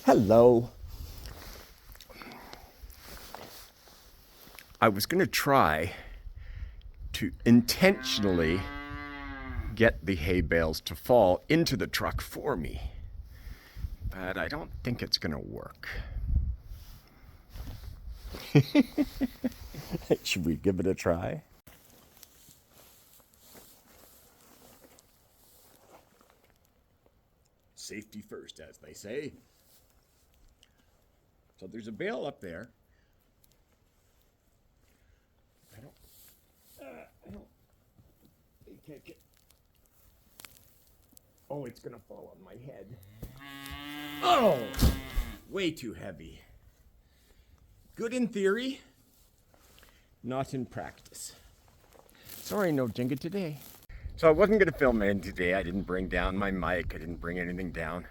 Hello. I was going to try to intentionally get the hay bales to fall into the truck for me, but I don't think it's going to work. Should we give it a try? Safety first, as they say. So there's a bale up there. I don't take it. Oh, it's gonna fall on my head. Oh, way too heavy. Good in theory, not in practice. Sorry, no Jenga today. So I wasn't gonna film in today. I didn't bring down my mic. I didn't bring anything down.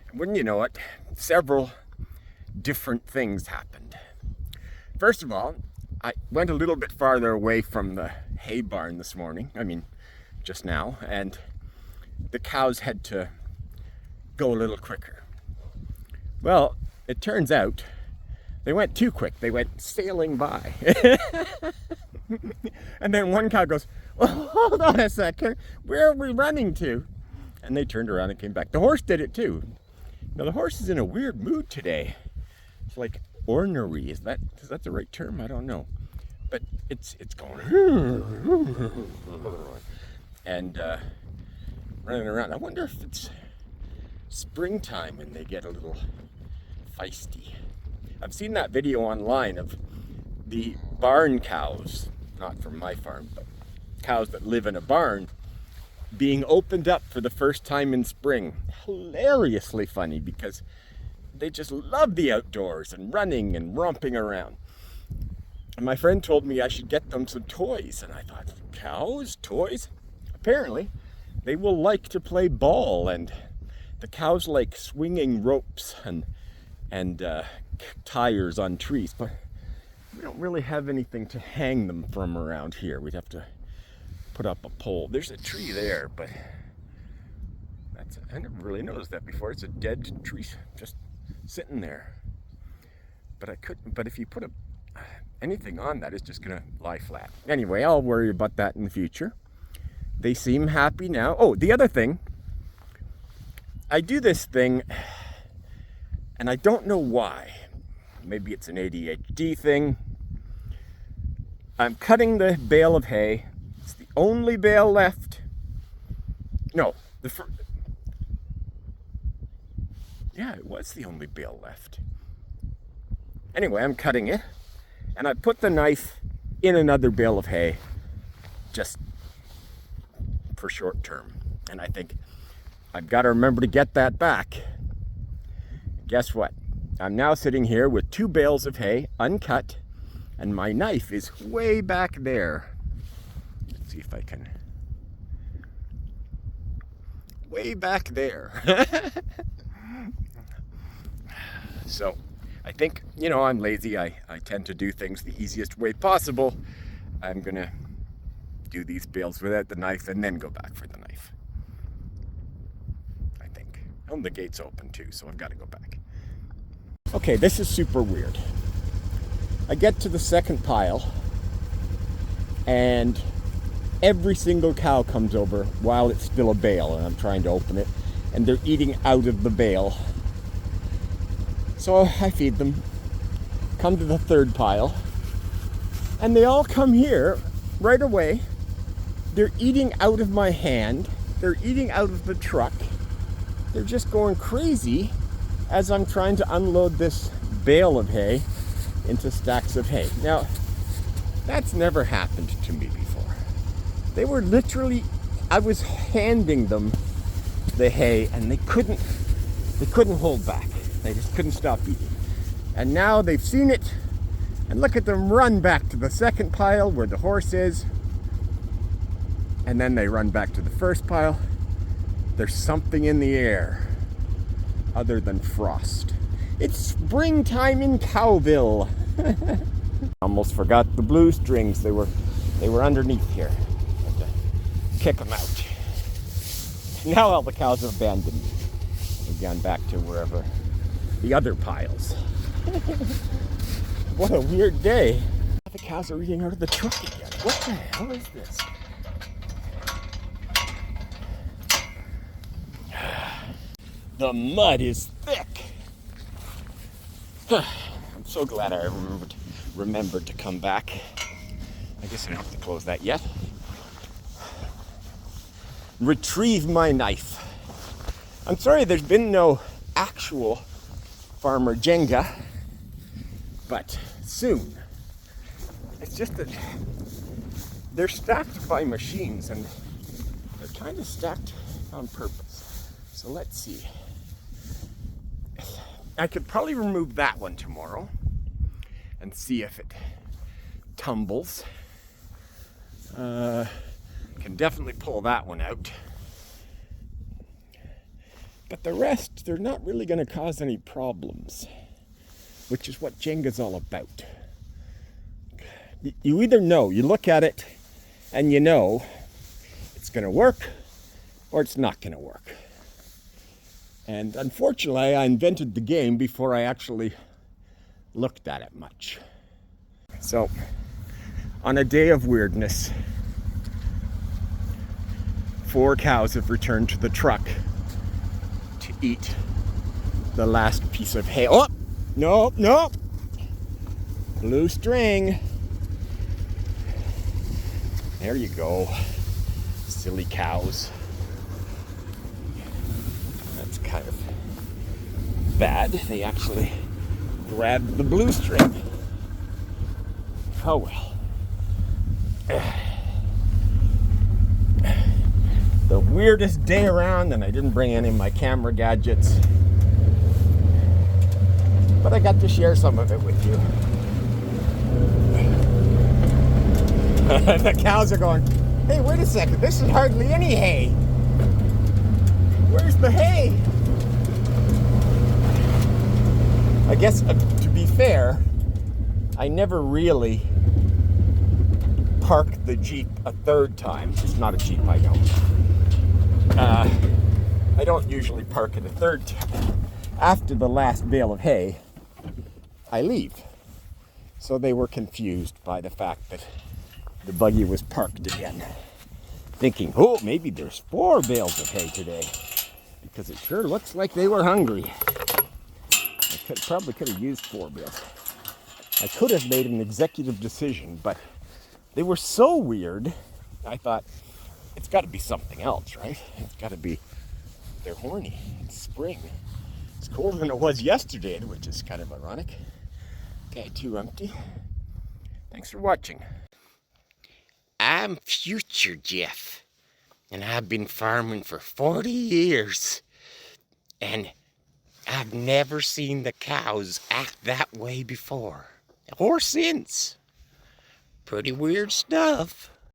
And wouldn't you know it, several different things happened. First of all, I went a little bit farther away from the hay barn this morning, just now, and the cows had to go a little quicker. Well, it turns out they went too quick. They went sailing by. And then one cow goes, "Oh, hold on a second, where are we running to?" And they turned around and came back. The horse did it too. Now the horse is in a weird mood today. It's like ornery. Is that the right term? I don't know. But it's going and running around. I wonder if it's springtime and they get a little feisty. I've seen that video online of the barn cows, not from my farm, but cows that live in a barn, being opened up for the first time in spring. Hilariously funny because they just love the outdoors and running and romping around. And my friend told me I should get them some toys, and I thought, cows? Toys? Apparently, they will like to play ball, and the cows like swinging ropes and tires on trees, but we don't really have anything to hang them from around here. We'd have to put up a pole. There's a tree there, but I never really noticed that before. It's a dead tree just sitting there. But if you put anything on that, it's just gonna lie flat. Anyway, I'll worry about that in the future. They seem happy now. Oh, the other thing, I do this thing, and I don't know why. Maybe it's an ADHD thing. I'm cutting the bale of hay. It's the only bale left. No, yeah, it was the only bale left. Anyway, I'm cutting it, and I put the knife in another bale of hay, just for short term. And I think I've got to remember to get that back. Guess what? I'm now sitting here with 2 bales of hay, uncut, and my knife is way back there. Let's see if I can. Way back there. So, I think, I'm lazy. I tend to do things the easiest way possible. I'm gonna do these bales without the knife and then go back for the knife. I think. Oh, the gate's open too, so I've got to go back. Okay, this is super weird. I get to the second pile, and every single cow comes over while it's still a bale, and I'm trying to open it, and they're eating out of the bale. So I feed them, come to the third pile, and they all come here right away. They're eating out of my hand. They're eating out of the truck. They're just going crazy as I'm trying to unload this bale of hay into stacks of hay. Now, that's never happened to me before. They were literally, I was handing them the hay and they couldn't hold back. They just couldn't stop eating. And now they've seen it, and look at them run back to the second pile where the horse is. And then they run back to the first pile. There's something in the air other than frost. It's springtime in Cowville. Almost forgot the blue strings. They were underneath here. I had to kick them out. Now all the cows have abandoned me. They've gone back to wherever the other piles. What a weird day. The cows are eating out of the truck again. What the hell is this? The mud is thick. I'm so glad I remembered to come back. I guess I don't have to close that yet. Retrieve my knife. I'm sorry there's been no actual Farmer Jenga, but soon. It's just that they're stacked by machines and they're kind of stacked on purpose. So let's see. I could probably remove that one tomorrow and see if it tumbles. Can definitely pull that one out. But the rest, they're not really going to cause any problems, which is what Jenga's all about. You either know, you look at it and you know it's going to work or it's not going to work. And unfortunately, I invented the game before I actually looked at it much. So, on a day of weirdness, 4 cows have returned to the truck to eat the last piece of hay. Oh, no. Blue string. There you go. Silly cows. That's kind of bad. They actually grabbed the blue string. Oh well. The weirdest day around, and I didn't bring any of my camera gadgets. But I got to share some of it with you. The cows are going, hey, wait a second, this is hardly any hay. Where's the hay? I guess, to be fair, I never really parked the Jeep a third time. It's not a Jeep, I know. I don't usually park it a third time. After the last bale of hay, I leave. So they were confused by the fact that the buggy was parked again, thinking, oh, maybe there's 4 bales of hay today, because it sure looks like they were hungry. I probably could have used 4 bales. I could have made an executive decision, but they were so weird, I thought, it's got to be something else, right? It's got to be, they're horny. It's spring. It's colder than it was yesterday, which is kind of ironic. Okay, 2 empty. Thanks for watching. I'm Future Jeff, and I've been farming for 40 years, and I've never seen the cows act that way before, or since. Pretty weird stuff.